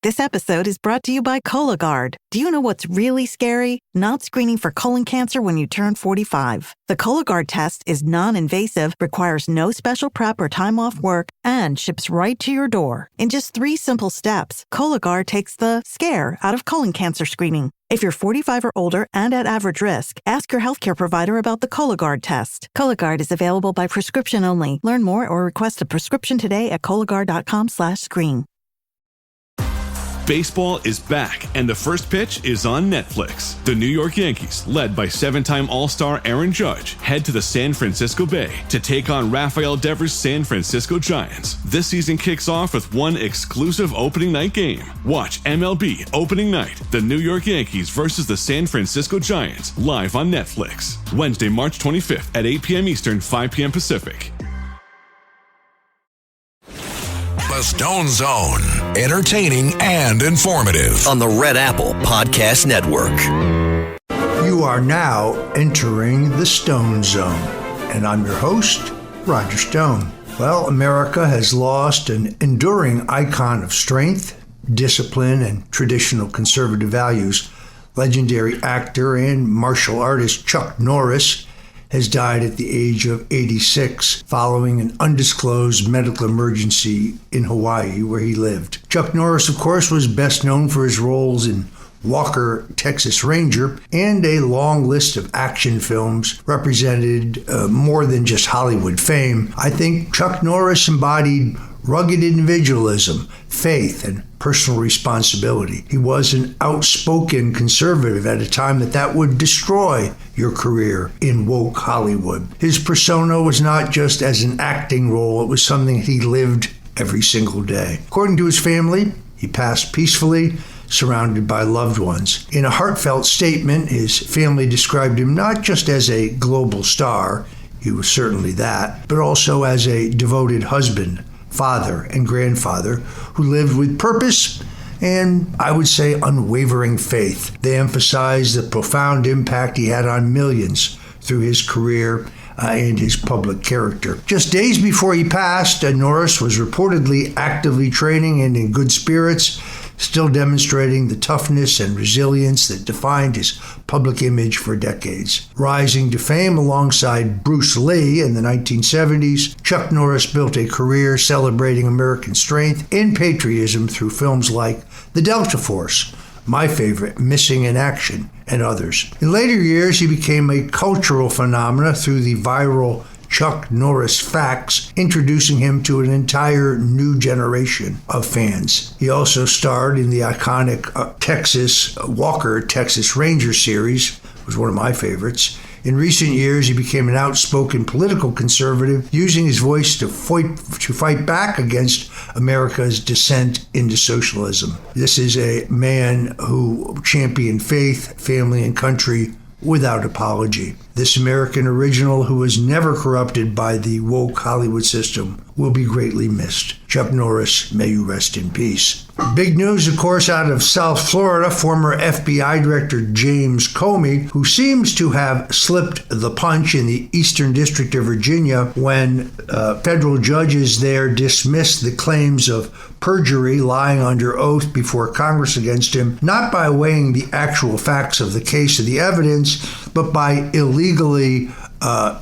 This episode is brought to you by Cologuard. Do you know what's really scary? Not screening for colon cancer when you turn 45. The Cologuard test is non-invasive, requires no special prep or time off work, and ships right to your door. In just 3 simple steps, Cologuard takes the scare out of colon cancer screening. If you're 45 or older and at average risk, ask your healthcare provider about the Cologuard test. Cologuard is available by prescription only. Learn more or request a prescription today at Cologuard.com/screen. Baseball is back, and the first pitch is on Netflix. The New York Yankees, led by 7-time All-Star Aaron Judge, head to the San Francisco Bay to take on Rafael Devers' San Francisco Giants. This season kicks off with one exclusive opening night game. Watch MLB Opening Night, the New York Yankees versus the San Francisco Giants, live on Netflix. Wednesday, March 25th at 8 p.m. Eastern, 5 p.m. Pacific. The Stone Zone, entertaining and informative on the Red Apple Podcast Network. You are now entering the Stone Zone, and I'm your host, Roger Stone. Well, America has lost an enduring icon of strength, discipline, and traditional conservative values. Legendary actor and martial artist Chuck Norris has died at the age of 86 following an undisclosed medical emergency in Hawaii where he lived. Chuck Norris, of course, was best known for his roles in Walker, Texas Ranger, and a long list of action films represented more than just Hollywood fame. I think Chuck Norris embodied rugged individualism, faith, and personal responsibility. He was an outspoken conservative at a time that would destroy your career in woke Hollywood. His persona was not just as an acting role, it was something he lived every single day. According to his family, he passed peacefully, surrounded by loved ones. In a heartfelt statement, his family described him not just as a global star, he was certainly that, but also as a devoted husband, father, and grandfather who lived with purpose and, I would say, unwavering faith. They emphasized the profound impact he had on millions through his career and his public character. Just days before he passed, Norris was reportedly actively training and in good spirits, still demonstrating the toughness and resilience that defined his public image for decades. Rising to fame alongside Bruce Lee in the 1970s, Chuck Norris built a career celebrating American strength and patriotism through films like The Delta Force, my favorite, Missing in Action, and others. In later years, he became a cultural phenomenon through the viral Chuck Norris Facts, introducing him to an entire new generation of fans. He also starred in the iconic Walker, Texas Ranger series, was one of my favorites. In recent years, he became an outspoken political conservative, using his voice to fight back against America's descent into socialism. This is a man who championed faith, family, and country without apology. This American original, who was never corrupted by the woke Hollywood system, will be greatly missed. Chuck Norris, may you rest in peace. Big news, of course, out of South Florida, former FBI Director James Comey, who seems to have slipped the punch in the Eastern District of Virginia when federal judges there dismissed the claims of perjury, lying under oath before Congress against him, not by weighing the actual facts of the case or the evidence, but by illegally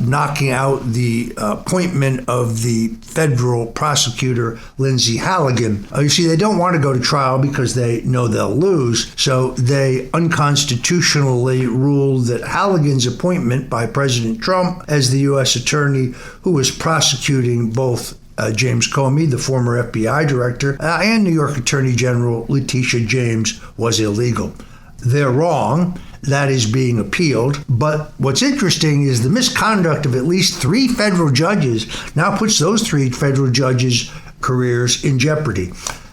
knocking out the appointment of the federal prosecutor, Lindsay Halligan. You see, they don't want to go to trial because they know they'll lose, so they unconstitutionally ruled that Halligan's appointment by President Trump as the U.S. attorney who was prosecuting both James Comey, the former FBI director, and New York Attorney General Letitia James was illegal. They're wrong. That is being appealed. But what's interesting is the misconduct of at least 3 federal judges now puts those 3 federal judges' careers in jeopardy.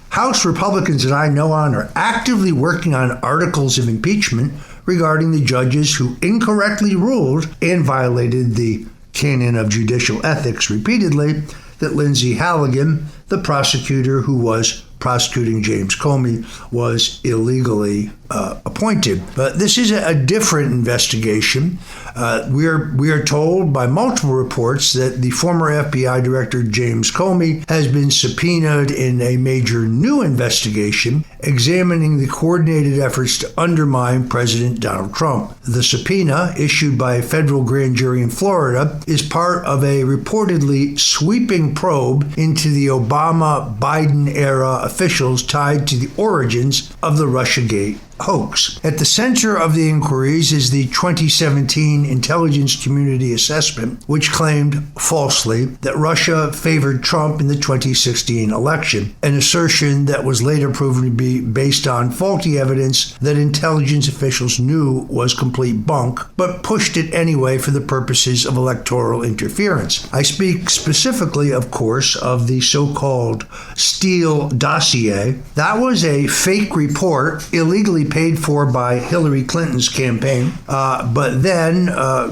House Republicans that I know on are actively working on articles of impeachment regarding the judges who incorrectly ruled and violated the canon of judicial ethics repeatedly that Lindsay Halligan, the prosecutor who was prosecuting James Comey, was illegally appointed. But this is a different investigation. We are told by multiple reports that the former FBI Director James Comey has been subpoenaed in a major new investigation examining the coordinated efforts to undermine President Donald Trump. The subpoena, issued by a federal grand jury in Florida, is part of a reportedly sweeping probe into the Obama-Biden-era officials tied to the origins of the Russiagate hoax. At the center of the inquiries is the 2017 intelligence community assessment, which claimed falsely that Russia favored Trump in the 2016 election, an assertion that was later proven to be based on faulty evidence that intelligence officials knew was complete bunk, but pushed it anyway for the purposes of electoral interference. I speak specifically, of course, of the so-called Steele dossier. That was a fake report illegally paid for by Hillary Clinton's campaign, but then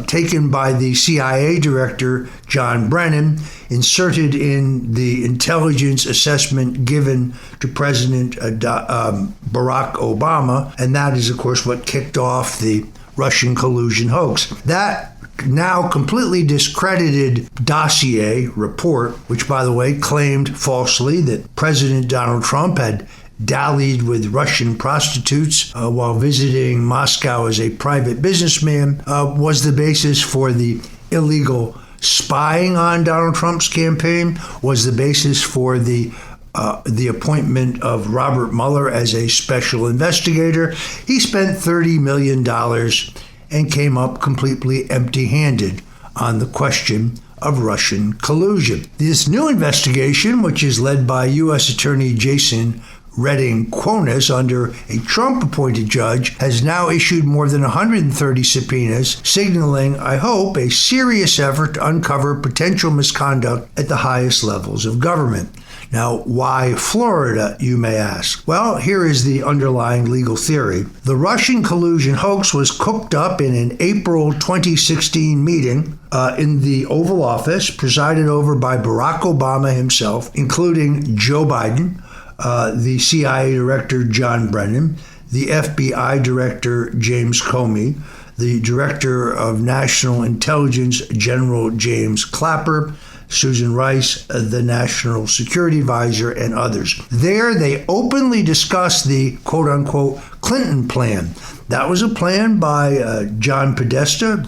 taken by the CIA director, John Brennan, inserted in the intelligence assessment given to President Barack Obama, and that is, of course, what kicked off the Russian collusion hoax. That now completely discredited dossier report, which, by the way, claimed falsely that President Donald Trump had dallied with Russian prostitutes while visiting Moscow as a private businessman, was the basis for the illegal spying on Donald Trump's campaign, was the basis for the appointment of Robert Mueller as a special investigator. He spent $30 million and came up completely empty-handed on the question of Russian collusion. This new investigation, which is led by U.S. Attorney Jason Redding Quonis under a Trump-appointed judge, has now issued more than 130 subpoenas, signaling, I hope, a serious effort to uncover potential misconduct at the highest levels of government. Now, why Florida, you may ask? Well, here is the underlying legal theory. The Russian collusion hoax was cooked up in an April 2016 meeting in the Oval Office, presided over by Barack Obama himself, including Joe Biden, the CIA Director John Brennan, the FBI Director James Comey, the Director of National Intelligence General James Clapper, Susan Rice, the National Security Advisor, and others. There, they openly discussed the quote-unquote Clinton plan. That was a plan by John Podesta,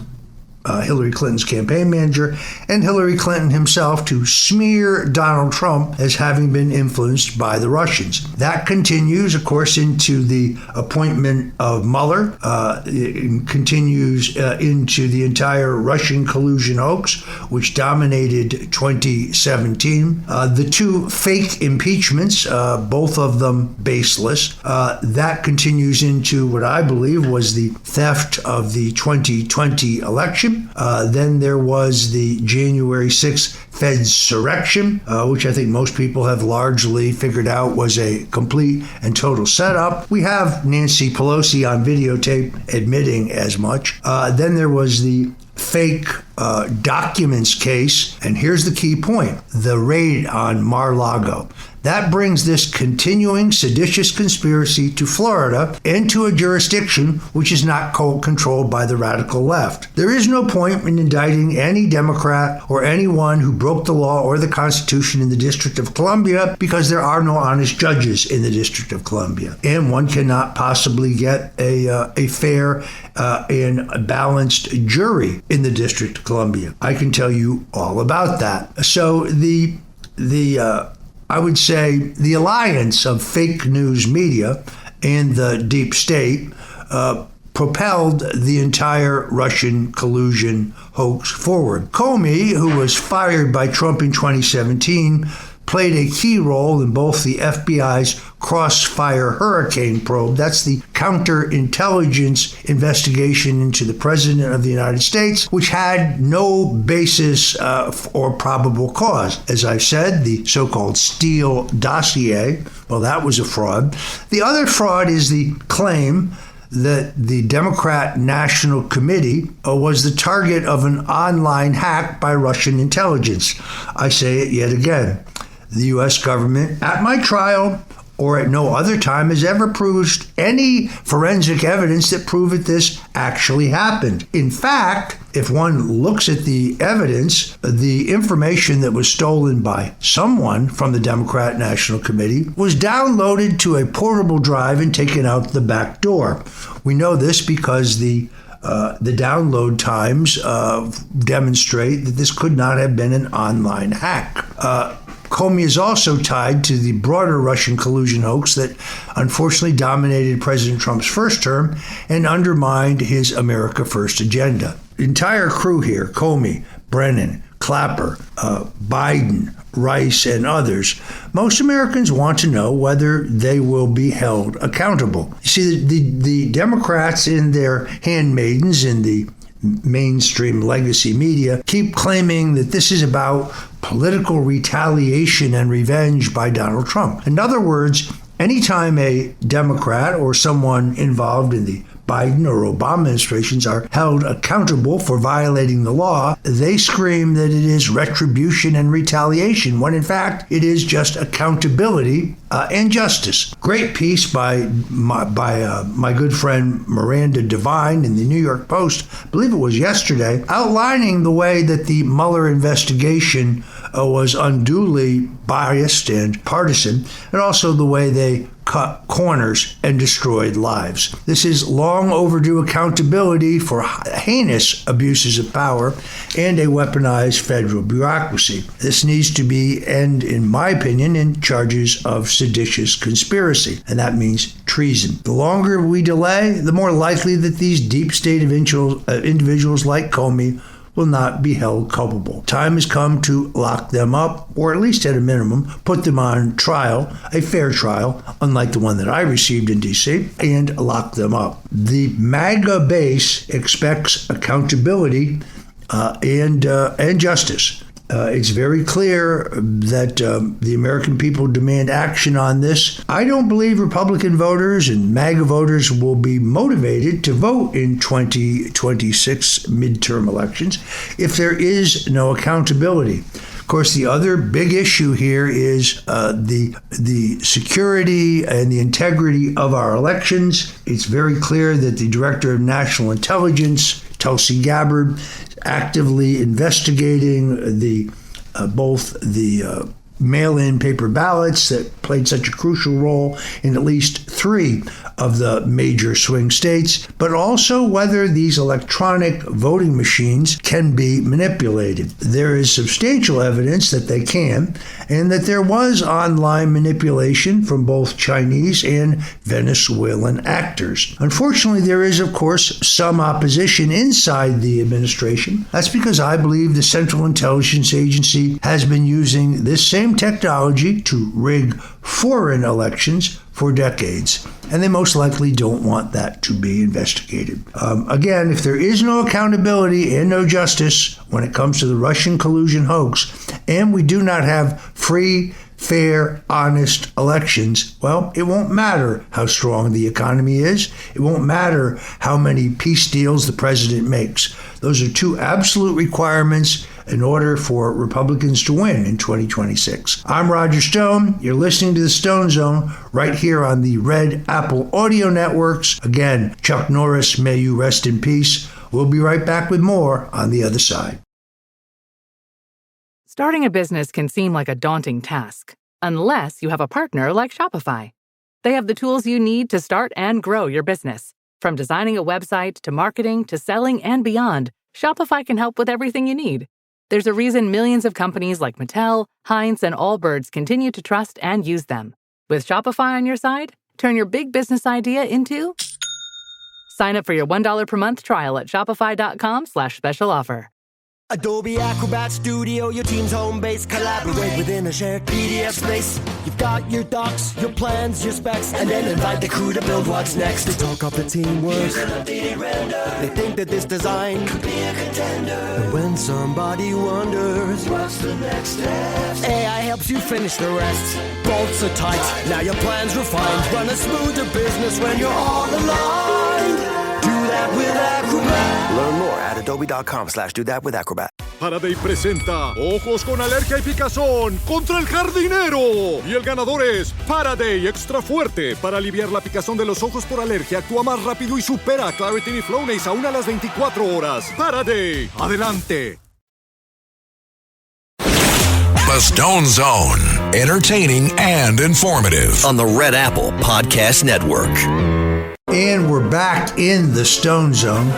Hillary Clinton's campaign manager, and Hillary Clinton himself to smear Donald Trump as having been influenced by the Russians. That continues, of course, into the appointment of Mueller. It continues into the entire Russian collusion hoax, which dominated 2017. The two fake impeachments, both of them baseless, that continues into what I believe was the theft of the 2020 election. Then there was the January 6th Fedsurrection, which I think most people have largely figured out was a complete and total setup. We have Nancy Pelosi on videotape admitting as much. Then there was the fake documents case, and here's the key point, the raid on Mar-a-Lago. That brings this continuing seditious conspiracy to Florida and to a jurisdiction which is not controlled by the radical left. There is no point in indicting any Democrat or anyone who broke the law or the Constitution in the District of Columbia because there are no honest judges in the District of Columbia, and one cannot possibly get a fair and a balanced jury in the District of Columbia. I can tell you all about that. So I would say the alliance of fake news media and the deep state propelled the entire Russian collusion hoax forward. Comey, who was fired by Trump in 2017, played a key role in both the FBI's Crossfire Hurricane probe, that's the counterintelligence investigation into the President of the United States, which had no basis or probable cause. As I've said, the so-called Steele dossier, well, that was a fraud. The other fraud is the claim that the Democrat National Committee was the target of an online hack by Russian intelligence. I say it yet again. The U.S. government, at my trial, or at no other time has ever produced any forensic evidence that prove that this actually happened. In fact, if one looks at the evidence, the information that was stolen by someone from the Democrat National Committee was downloaded to a portable drive and taken out the back door. We know this because the download times demonstrate that this could not have been an online hack. Comey is also tied to the broader Russian collusion hoax that unfortunately dominated President Trump's first term and undermined his America First agenda. The entire crew here, Comey, Brennan, Clapper, Biden, Rice, and others, most Americans want to know whether they will be held accountable. You see, the Democrats in their handmaidens in the mainstream legacy media keep claiming that this is about political retaliation and revenge by Donald Trump. In other words, anytime a Democrat or someone involved in the Biden or Obama administrations are held accountable for violating the law, they scream that it is retribution and retaliation, when in fact it is just accountability and justice. Great piece by my good friend Miranda Devine in the New York Post, I believe it was yesterday, outlining the way that the Mueller investigation was unduly biased and partisan, and also the way they cut corners and destroyed lives. This is long overdue accountability for heinous abuses of power and a weaponized federal bureaucracy. This needs to end, in my opinion, in charges of seditious conspiracy, and that means treason. The longer we delay, the more likely that these deep state individuals like Comey will not be held culpable. Time has come to lock them up, or at least at a minimum, put them on trial, a fair trial, unlike the one that I received in D.C., and lock them up. The MAGA base expects accountability and justice. It's very clear that the American people demand action on this. I don't believe Republican voters and MAGA voters will be motivated to vote in 2026 midterm elections if there is no accountability. Of course, the other big issue here is the security and the integrity of our elections. It's very clear that the Director of National Intelligence, Tulsi Gabbard, actively investigating both the mail-in paper ballots that played such a crucial role in at least 3 of the major swing states, but also whether these electronic voting machines can be manipulated. There is substantial evidence that they can, and that there was online manipulation from both Chinese and Venezuelan actors. Unfortunately, there is, of course, some opposition inside the administration. That's because I believe the Central Intelligence Agency has been using this same technology to rig foreign elections for decades, and they most likely don't want that to be investigated. Again, if there is no accountability and no justice when it comes to the Russian collusion hoax, and we do not have free, fair, honest elections, well, it won't matter how strong the economy is. It won't matter how many peace deals the president makes. Those are 2 absolute requirements in order for Republicans to win in 2026. I'm Roger Stone. You're listening to the Stone Zone right here on the Red Apple Audio Networks. Again, Chuck Norris, may you rest in peace. We'll be right back with more on the other side. Starting a business can seem like a daunting task, unless you have a partner like Shopify. They have the tools you need to start and grow your business. From designing a website to marketing to selling and beyond, Shopify can help with everything you need. There's a reason millions of companies like Mattel, Heinz, and Allbirds continue to trust and use them. With Shopify on your side, turn your big business idea into... Sign up for your $1 per month trial at shopify.com/special offer. Adobe Acrobat Studio, your team's home base. Collaborate within a shared PDF space. You've got your docs, your plans, your specs, and then invite the crew to build what's next. They talk up the teamwork. They think that this design could be a contender. And when somebody wonders what's the next step, AI helps you finish the rest. Bolts are tight, now your plan's refined. Run a smoother business when you're all aligned. Do that that with Acrobat. Learn more at adobe.com/do-that-with-Acrobat. Faraday presenta Ojos con Alergia y Picazón contra el jardinero. Y el ganador es Faraday Extra Fuerte. Para aliviar la picazón de los ojos por alergia, actúa más rápido y supera a Claritin y Flonase aún a las 24 horas. Faraday, adelante. The Stone Zone. Entertaining and informative. On the Red Apple Podcast Network. And we're back in the Stone Zone.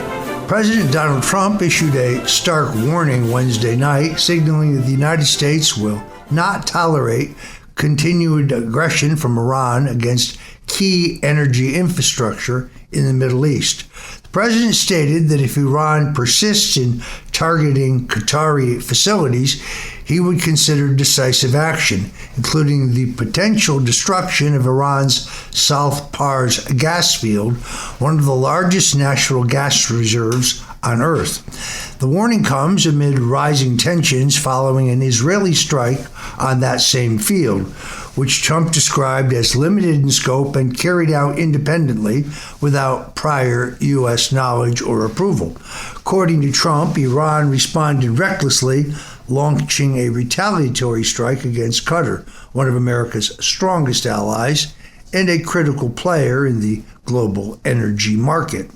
President Donald Trump issued a stark warning Wednesday night, signaling that the United States will not tolerate continued aggression from Iran against key energy infrastructure in the Middle East. The president stated that if Iran persists in targeting Qatari facilities, he would consider decisive action, including the potential destruction of Iran's South Pars gas field, one of the largest natural gas reserves on Earth. The warning comes amid rising tensions following an Israeli strike on that same field, which Trump described as limited in scope and carried out independently without prior U.S. knowledge or approval. According to Trump, Iran responded recklessly, launching a retaliatory strike against Qatar, one of America's strongest allies and a critical player in the global energy market.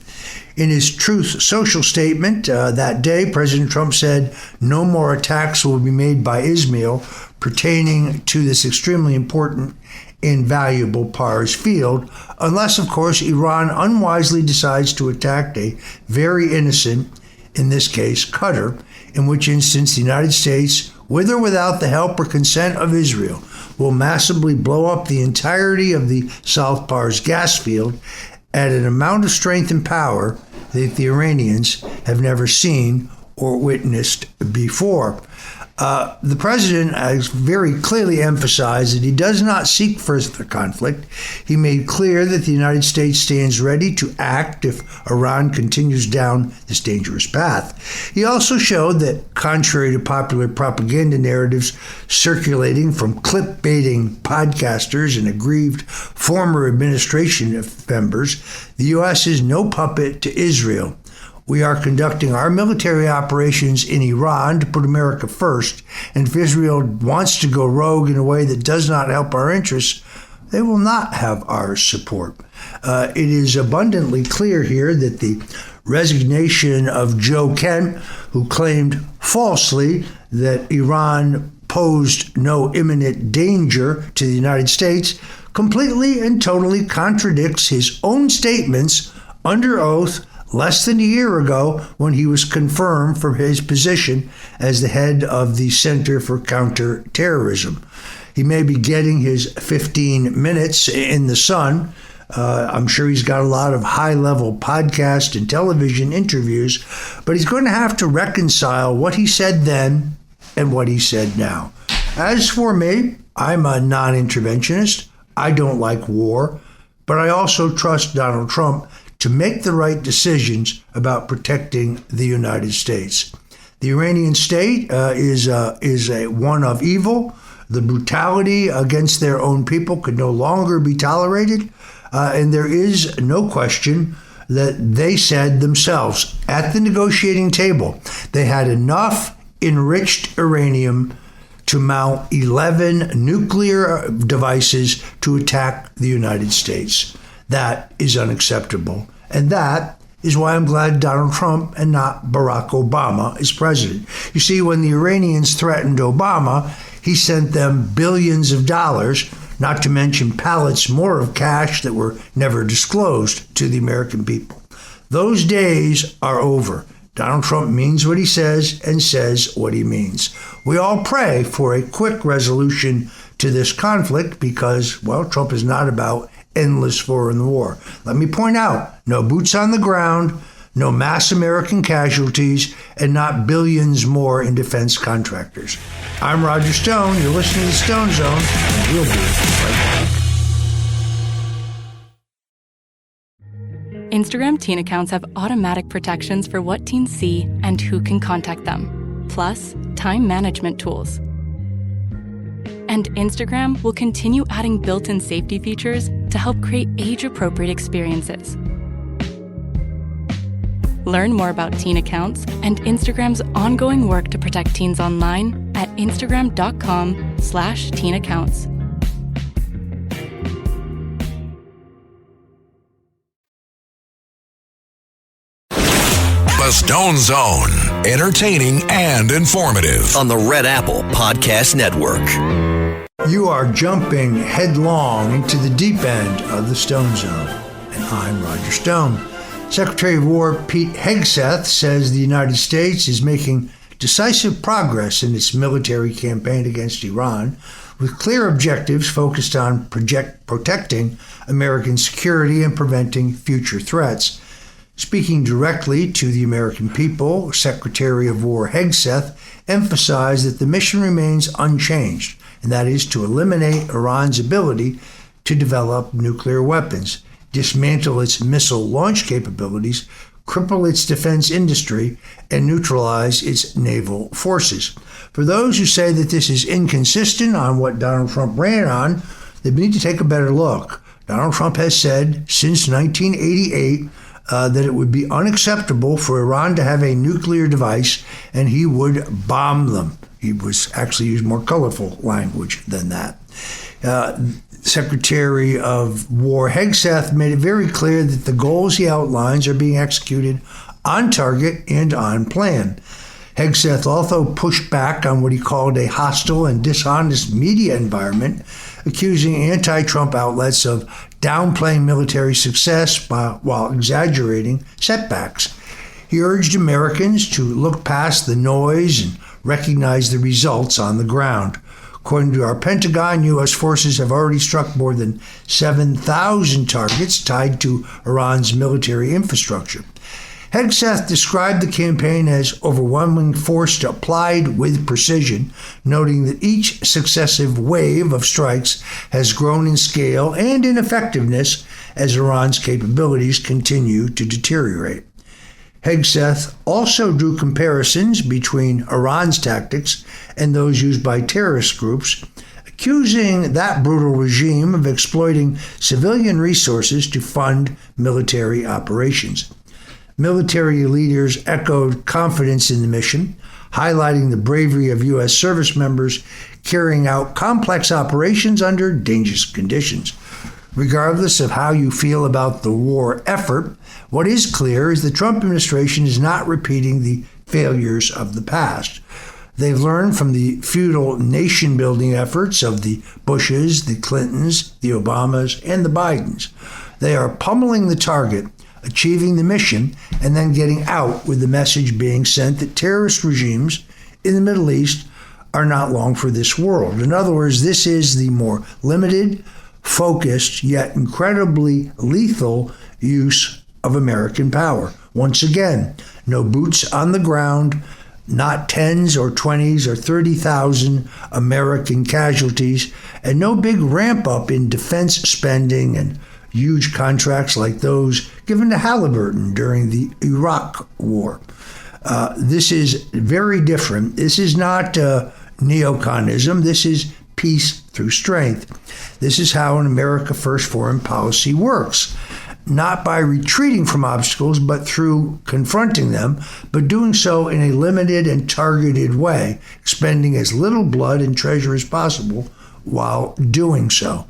In his Truth Social statement that day, President Trump said no more attacks will be made by Israel pertaining to this extremely important and valuable Pars field, unless, of course, Iran unwisely decides to attack a very innocent, in this case, Qatar, in which instance the United States, with or without the help or consent of Israel, will massively blow up the entirety of the South Pars gas field at an amount of strength and power that the Iranians have never seen or witnessed before. The president has very clearly emphasized that he does not seek further conflict. He made clear that the United States stands ready to act if Iran continues down this dangerous path. He also showed that, contrary to popular propaganda narratives circulating from clip-baiting podcasters and aggrieved former administration members, the U.S. is no puppet to Israel. We are conducting our military operations in Iran to put America first, and if Israel wants to go rogue in a way that does not help our interests, they will not have our support. It is abundantly clear here that the resignation of Joe Kent, who claimed falsely that Iran posed no imminent danger to the United States, completely and totally contradicts his own statements under oath less than a year ago when he was confirmed for his position as the head of the Center for Counterterrorism. He may be getting his 15 minutes in the sun. I'm sure he's got a lot of high-level podcast and television interviews, but he's going to have to reconcile what he said then and what he said now. As for me, I'm a non-interventionist. I don't like war, but I also trust Donald Trump to make the right decisions about protecting the United States. The Iranian state is one of evil. The brutality against their own people could no longer be tolerated, and there is no question that they said themselves at the negotiating table they had enough enriched uranium to mount 11 nuclear devices to attack the United States. That is unacceptable. And that is why I'm glad Donald Trump and not Barack Obama is president. You see, when the Iranians threatened Obama, he sent them billions of dollars, not to mention pallets more of cash that were never disclosed to the American people. Those days are over. Donald Trump means what he says and says what he means. We all pray for a quick resolution to this conflict because, well, Trump is not about endless foreign war. Let me point out, no boots on the ground, no mass American casualties, and not billions more in defense contractors. I'm Roger Stone. You're listening to the Stone Zone, and we'll be right back. Instagram teen accounts have automatic protections for what teens see and who can contact them, plus time management tools. And Instagram will continue adding built-in safety features to help create age-appropriate experiences. Learn more about teen accounts and Instagram's ongoing work to protect teens online at instagram.com/teenaccounts. The Stone Zone, entertaining and informative. On the Red Apple Podcast Network. You are jumping headlong into the deep end of the Stone Zone, and I'm Roger Stone. Secretary of War Pete Hegseth says the United States is making decisive progress in its military campaign against Iran, with clear objectives focused on protecting American security and preventing future threats. Speaking directly to the American people, Secretary of War Hegseth emphasized that the mission remains unchanged, and that is to eliminate Iran's ability to develop nuclear weapons, dismantle its missile launch capabilities, cripple its defense industry, and neutralize its naval forces. For those who say that this is inconsistent on what Donald Trump ran on, they need to take a better look. Donald Trump has said since 1988 that it would be unacceptable for Iran to have a nuclear device, and he would bomb them. He was actually used more colorful language than that. Secretary of War Hegseth made it very clear that the goals he outlines are being executed on target and on plan. Hegseth also pushed back on what he called a hostile and dishonest media environment, accusing anti-Trump outlets of downplaying military success while exaggerating setbacks. He urged Americans to look past the noise and recognize the results on the ground. According to our Pentagon, U.S. forces have already struck more than 7,000 targets tied to Iran's military infrastructure. Hegseth described the campaign as overwhelming force applied with precision, noting that each successive wave of strikes has grown in scale and in effectiveness as Iran's capabilities continue to deteriorate. Hegseth also drew comparisons between Iran's tactics and those used by terrorist groups, accusing that brutal regime of exploiting civilian resources to fund military operations. Military leaders echoed confidence in the mission, highlighting the bravery of U.S. service members carrying out complex operations under dangerous conditions. Regardless of how you feel about the war effort, what is clear is the Trump administration is not repeating the failures of the past. They've learned from the futile nation-building efforts of the Bushes, the Clintons, the Obamas, and the Bidens. They are pummeling the target, achieving the mission, and then getting out with the message being sent that terrorist regimes in the Middle East are not long for this world. In other words, this is the more limited, focused, yet incredibly lethal use of American power. Once again, no boots on the ground, not 10s or 20s or 30,000 American casualties, and no big ramp up in defense spending and huge contracts like those given to Halliburton during the Iraq War. This is very different. This is not neoconism. This is peace through strength. This is how an America First foreign policy works. Not by retreating from obstacles, but through confronting them, but doing so in a limited and targeted way, expending as little blood and treasure as possible while doing so.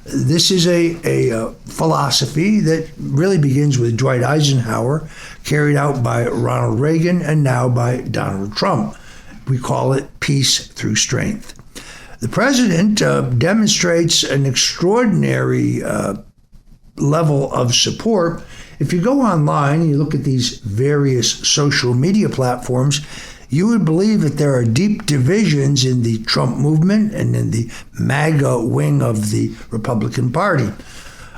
This is a philosophy that really begins with Dwight Eisenhower, carried out by Ronald Reagan, and now by Donald Trump. We call it peace through strength. The president demonstrates an extraordinary level of support. If you go online and you look at these various social media platforms, you would believe that there are deep divisions in the Trump movement and in the MAGA wing of the Republican Party.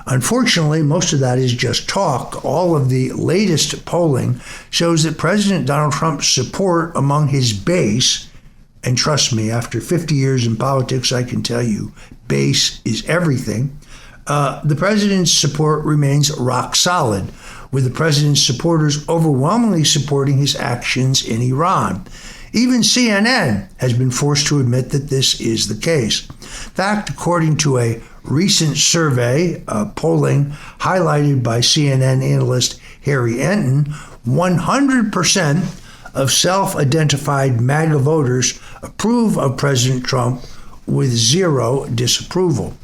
Unfortunately, most of that is just talk. All of the latest polling shows that President Donald Trump's support among his base, and trust me, after 50 years in politics, I can tell you, base is everything. The president's support remains rock solid, with the president's supporters overwhelmingly supporting his actions in Iran. Even CNN has been forced to admit that this is the case. In fact, according to a recent survey, polling highlighted by CNN analyst Harry Enton, 100% of self-identified MAGA voters approve of President Trump with zero disapproval.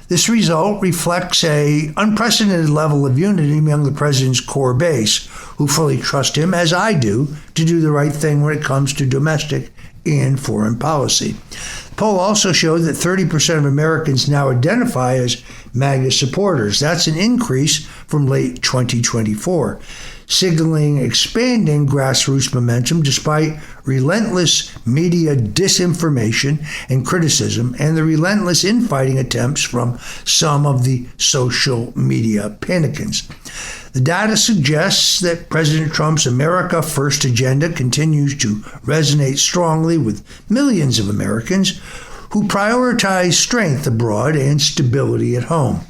This result reflects an unprecedented level of unity among the president's core base, who fully trust him, as I do, to do the right thing when it comes to domestic and foreign policy. The poll also showed that 30% of Americans now identify as MAGA supporters. That's an increase from late 2024, signaling expanding grassroots momentum despite relentless media disinformation and criticism and the relentless infighting attempts from some of the social media panicans. The data suggests that President Trump's America First agenda continues to resonate strongly with millions of Americans who prioritize strength abroad and stability at home.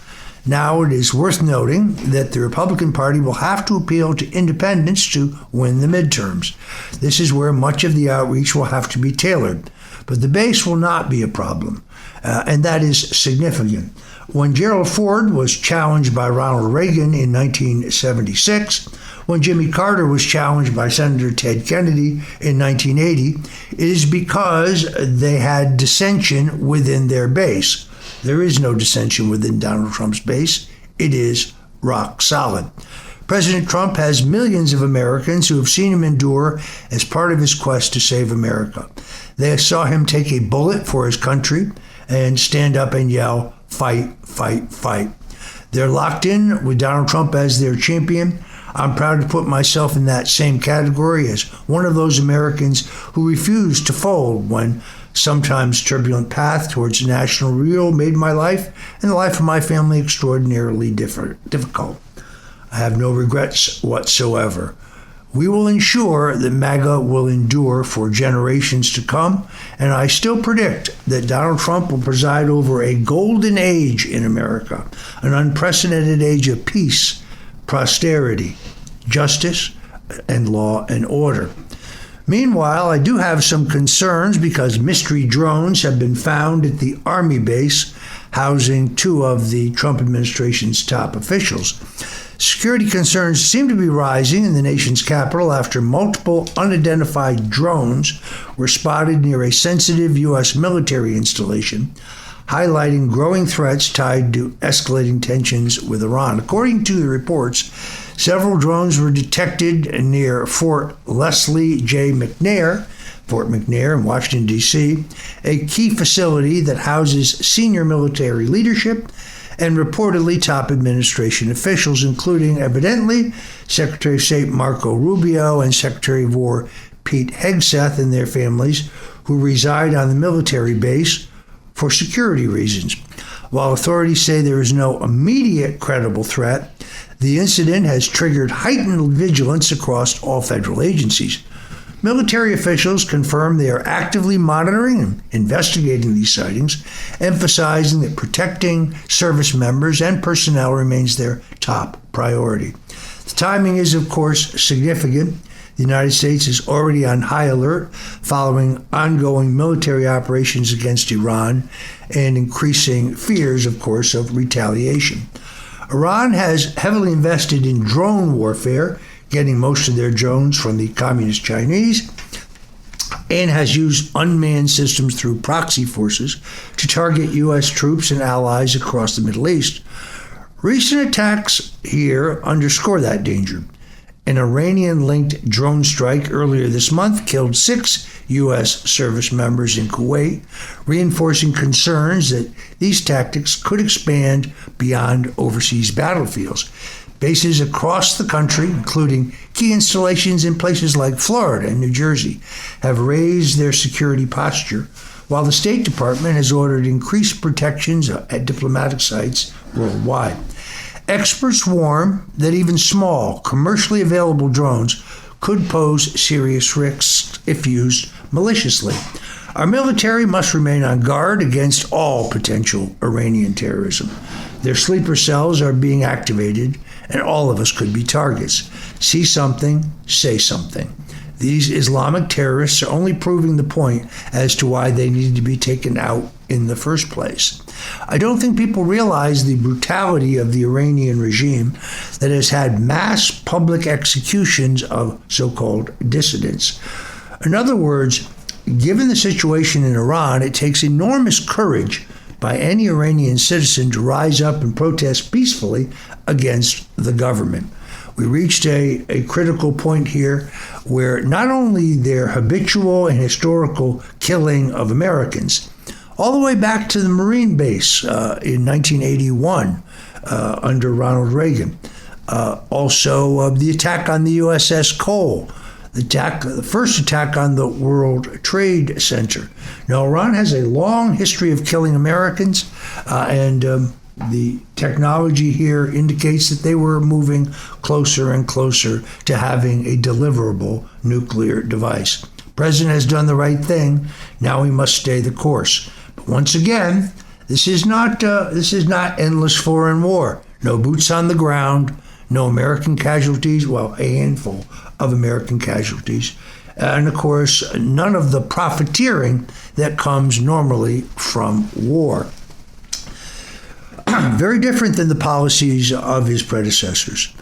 Now, it is worth noting that the Republican Party will have to appeal to independents to win the midterms. This is where much of the outreach will have to be tailored. But the base will not be a problem, and that is significant. When Gerald Ford was challenged by Ronald Reagan in 1976, when Jimmy Carter was challenged by Senator Ted Kennedy in 1980, it is because they had dissension within their base. There is no dissension within Donald Trump's base. It is rock solid. President Trump has millions of Americans who have seen him endure as part of his quest to save America. They saw him take a bullet for his country and stand up and yell, "Fight, fight, fight." They're locked in with Donald Trump as their champion. I'm proud to put myself in that same category as one of those Americans who refused to fold when sometimes turbulent path towards national rule made my life and the life of my family extraordinarily difficult. I have no regrets whatsoever. We will ensure that MAGA will endure for generations to come, and I still predict that Donald Trump will preside over a golden age in America, an unprecedented age of peace, prosperity, justice, and law and order. Meanwhile, I do have some concerns because mystery drones have been found at the Army base housing two of the Trump administration's top officials. Security concerns seem to be rising in the nation's capital after multiple unidentified drones were spotted near a sensitive U.S. military installation, highlighting growing threats tied to escalating tensions with Iran. According to the reports, several drones were detected near Fort Leslie J. McNair, Fort McNair in Washington, D.C., a key facility that houses senior military leadership and reportedly top administration officials, including, evidently, Secretary of State Marco Rubio and Secretary of War Pete Hegseth and their families, who reside on the military base for security reasons. While authorities say there is no immediate credible threat, the incident has triggered heightened vigilance across all federal agencies. Military officials confirm they are actively monitoring and investigating these sightings, emphasizing that protecting service members and personnel remains their top priority. The timing is, of course, significant. The United States is already on high alert following ongoing military operations against Iran and increasing fears, of course, of retaliation. Iran has heavily invested in drone warfare, getting most of their drones from the Communist Chinese, and has used unmanned systems through proxy forces to target U.S. troops and allies across the Middle East. Recent attacks here underscore that danger. An Iranian-linked drone strike earlier this month killed 6 U.S. service members in Kuwait, reinforcing concerns that these tactics could expand beyond overseas battlefields. Bases across the country, including key installations in places like Florida and New Jersey, have raised their security posture, while the State Department has ordered increased protections at diplomatic sites worldwide. Experts warn that even small, commercially available drones could pose serious risks if used maliciously. Our military must remain on guard against all potential Iranian terrorism. Their sleeper cells are being activated, and all of us could be targets. See something, say something. These Islamic terrorists are only proving the point as to why they needed to be taken out in the first place. I don't think people realize the brutality of the Iranian regime that has had mass public executions of so-called dissidents. In other words, given the situation in Iran, it takes enormous courage by any Iranian citizen to rise up and protest peacefully against the government. We reached a critical point here where not only their habitual and historical killing of Americans, all the way back to the Marine base in 1981 under Ronald Reagan, also the attack on the USS Cole, the first attack on the World Trade Center. Now, Iran has a long history of killing Americans, and the technology here indicates that they were moving closer and closer to having a deliverable nuclear device. The president has done the right thing. Now he must stay the course. But once again, this is not endless foreign war. No boots on the ground, no American casualties, well, a handful of American casualties. And of course, none of the profiteering that comes normally from war. Very different than the policies of his predecessors.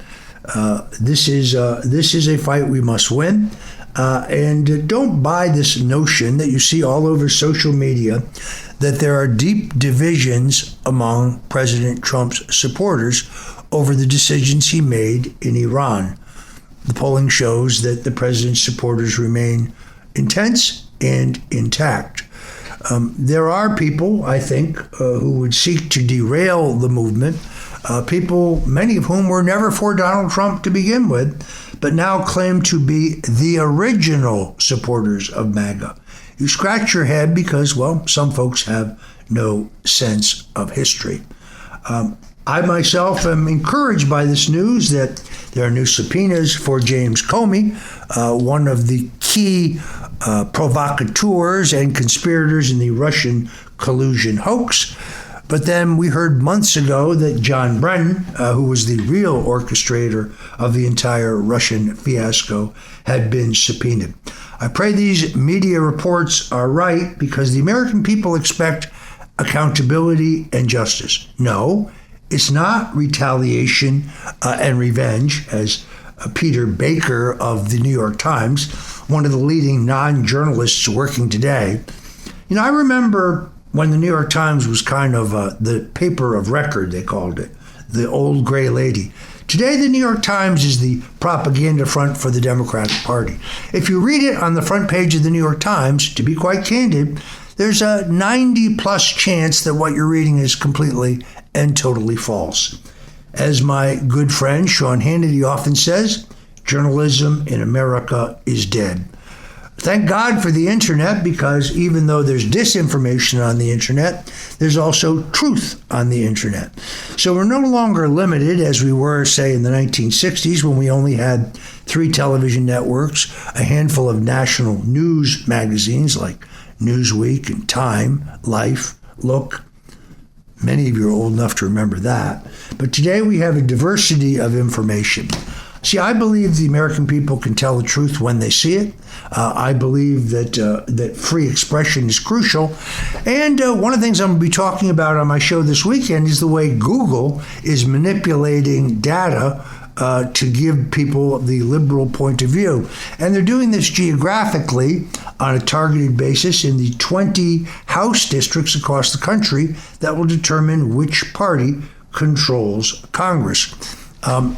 This is a fight we must win. And don't buy this notion that you see all over social media that there are deep divisions among President Trump's supporters over the decisions he made in Iran. The polling shows that the president's supporters remain intense and intact. There are people, I think, who would seek to derail the movement, people, many of whom were never for Donald Trump to begin with, but now claim to be the original supporters of MAGA. You scratch your head because, well, some folks have no sense of history. I myself am encouraged by this news that there are new subpoenas for James Comey, one of the key provocateurs and conspirators in the Russian collusion hoax. But then we heard months ago that John Brennan, who was the real orchestrator of the entire Russian fiasco, had been subpoenaed. I pray these media reports are right because the American people expect accountability and justice. No, it's not retaliation and revenge, as Peter Baker of the New York Times, one of the leading non-journalists working today. You know, I remember when the New York Times was kind of the paper of record, they called it, the old gray lady. Today, the New York Times is the propaganda front for the Democratic Party. If you read it on the front page of the New York Times, to be quite candid, there's a 90-plus chance that what you're reading is completely and totally false. As my good friend Sean Hannity often says, journalism in America is dead. Thank God for the internet, because even though there's disinformation on the internet, there's also truth on the internet. So we're no longer limited as we were, say, in the 1960s when we only had 3 television networks, a handful of national news magazines like Newsweek and Time, Life, Look. Many of you are old enough to remember that. But today we have a diversity of information. See, I believe the American people can tell the truth when they see it. I believe that free expression is crucial. And one of the things I'm going to be talking about on my show this weekend is the way Google is manipulating data to give people the liberal point of view. And they're doing this geographically on a targeted basis in the 20 House districts across the country that will determine which party controls Congress.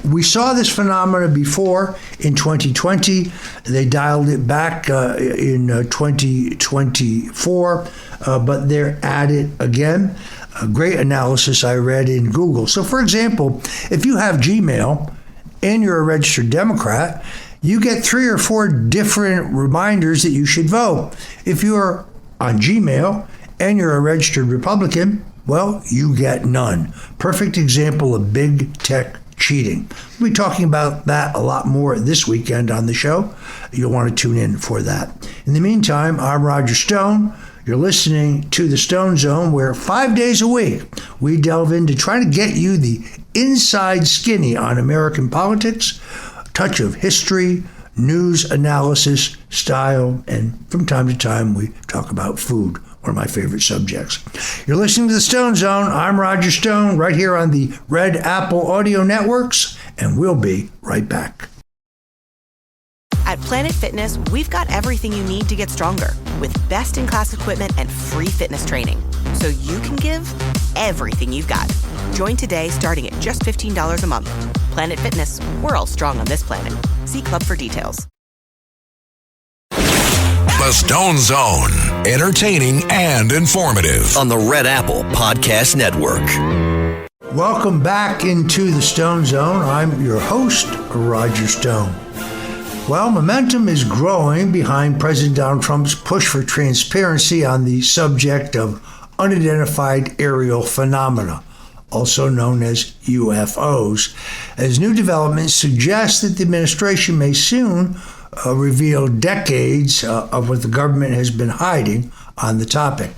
We saw this phenomena before in 2020. They dialed it back in 2024, but they're at it again. A great analysis I read in Google. So, for example, if you have Gmail and you're a registered Democrat, you get 3 or 4 different reminders that you should vote. If you're on Gmail and you're a registered Republican, well, you get none. Perfect example of big tech cheating. We'll be talking about that a lot more this weekend on the show. You'll want to tune in for that. In the meantime, I'm Roger Stone. You're listening to The Stone Zone, where 5 days a week we delve into trying to get you the inside skinny on American politics, a touch of history, news analysis style, and from time to time we talk about food, one of my favorite subjects. You're listening to The Stone Zone. I'm Roger Stone, right here on the Red Apple Audio Networks, and we'll be right back. At Planet Fitness, we've got everything you need to get stronger with best-in-class equipment and free fitness training, so you can give everything you've got. Join today starting at just $15 a month. Planet Fitness, we're all strong on this planet. See Club for details. The Stone Zone, entertaining and informative. On the Red Apple Podcast Network. Welcome back into the Stone Zone. I'm your host, Roger Stone. Well, momentum is growing behind President Donald Trump's push for transparency on the subject of unidentified aerial phenomena, also known as UFOs, as new developments suggest that the administration may soon reveal decades of what the government has been hiding on the topic.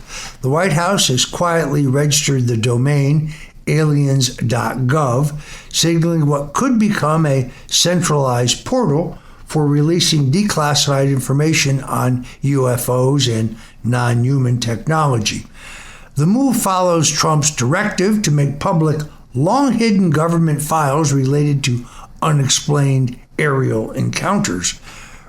The White House has quietly registered the domain aliens.gov, signaling what could become a centralized portal for releasing declassified information on UFOs and non-human technology. The move follows Trump's directive to make public long-hidden government files related to unexplained aerial encounters.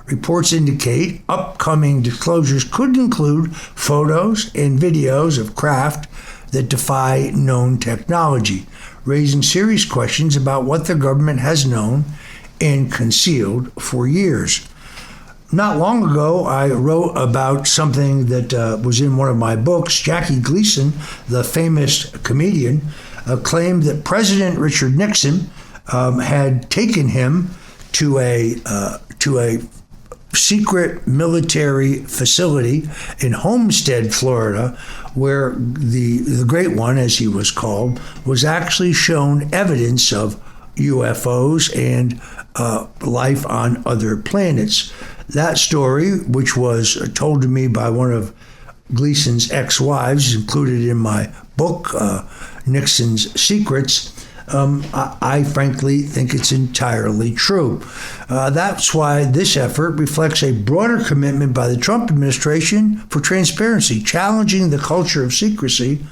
Reports indicate upcoming disclosures could include photos and videos of craft that defy known technology, raising serious questions about what the government has known and concealed for years. Not long ago, I wrote about something that was in one of my books. Jackie Gleason, the famous comedian, claimed that President Richard Nixon had taken him to a secret military facility in Homestead, Florida, where the Great One, as he was called, was actually shown evidence of UFOs and life on other planets. That story, which was told to me by one of Gleason's ex-wives, is included in my book, Nixon's Secrets. I frankly think it's entirely true. That's why this effort reflects a broader commitment by the Trump administration for transparency, challenging the culture of secrecy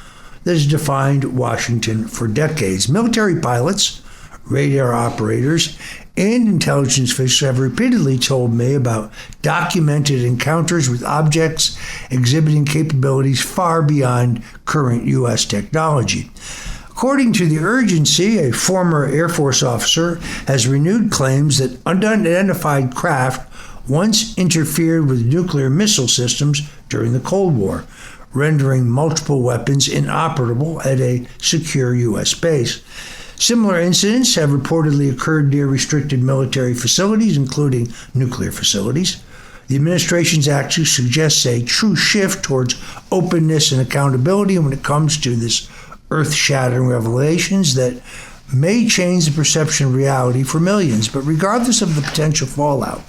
that has defined Washington for decades. Military pilots, radar operators, and intelligence officials have repeatedly told me about documented encounters with objects exhibiting capabilities far beyond current U.S. technology. According to The Urgency, a former Air Force officer has renewed claims that unidentified craft once interfered with nuclear missile systems during the Cold War, rendering multiple weapons inoperable at a secure U.S. base. Similar incidents have reportedly occurred near restricted military facilities, including nuclear facilities. The administration's action suggests a true shift towards openness and accountability when it comes to this earth-shattering revelations that may change the perception of reality for millions. But regardless of the potential fallout,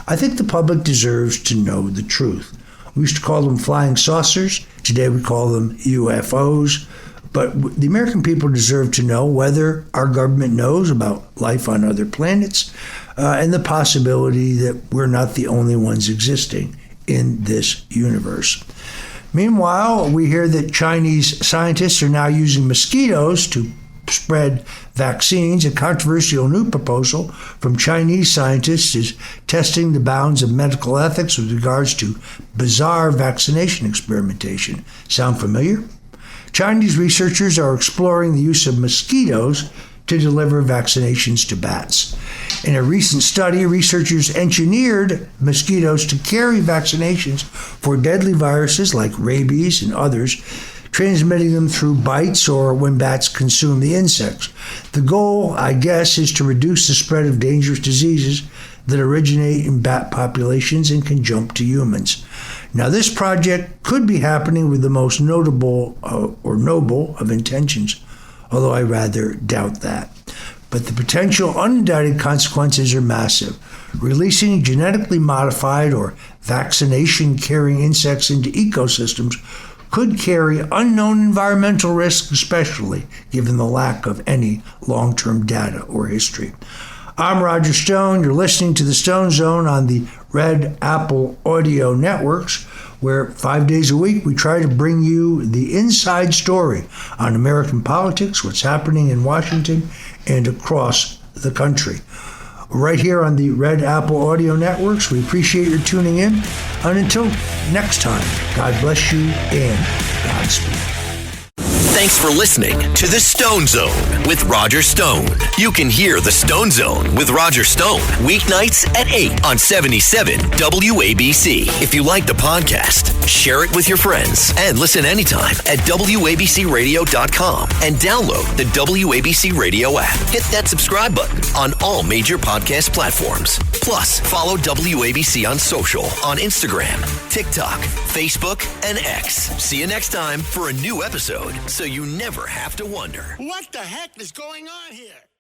I think the public deserves to know the truth. We used to call them flying saucers. Today we call them UFOs. But the American people deserve to know whether our government knows about life on other planets and the possibility that we're not the only ones existing in this universe. Meanwhile, we hear that Chinese scientists are now using mosquitoes to spread vaccines. A controversial new proposal from Chinese scientists is testing the bounds of medical ethics with regards to bizarre vaccination experimentation. Sound familiar? Chinese researchers are exploring the use of mosquitoes to deliver vaccinations to bats. In a recent study, researchers engineered mosquitoes to carry vaccinations for deadly viruses like rabies and others, transmitting them through bites or when bats consume the insects. The goal, I guess, is to reduce the spread of dangerous diseases that originate in bat populations and can jump to humans. Now, this project could be happening with the most notable or noble of intentions, although I rather doubt that. But the potential unindicted consequences are massive. Releasing genetically modified or vaccination-carrying insects into ecosystems could carry unknown environmental risks, especially given the lack of any long-term data or history. I'm Roger Stone. You're listening to the Stone Zone on the Red Apple Audio Networks, where 5 days a week we try to bring you the inside story on American politics, what's happening in Washington and across the country. Right here on the Red Apple Audio Networks, we appreciate your tuning in. And until next time, God bless you and Godspeed. Thanks for listening to The Stone Zone with Roger Stone. You can hear The Stone Zone with Roger Stone weeknights at 8 on 77 WABC. If you like the podcast, share it with your friends and listen anytime at WABCRadio.com and download the WABC Radio app. Hit that subscribe button on all major podcast platforms. Plus, follow WABC on social on Instagram, TikTok, Facebook, and X. See you next time for a new episode, so you never have to wonder. What the heck is going on here?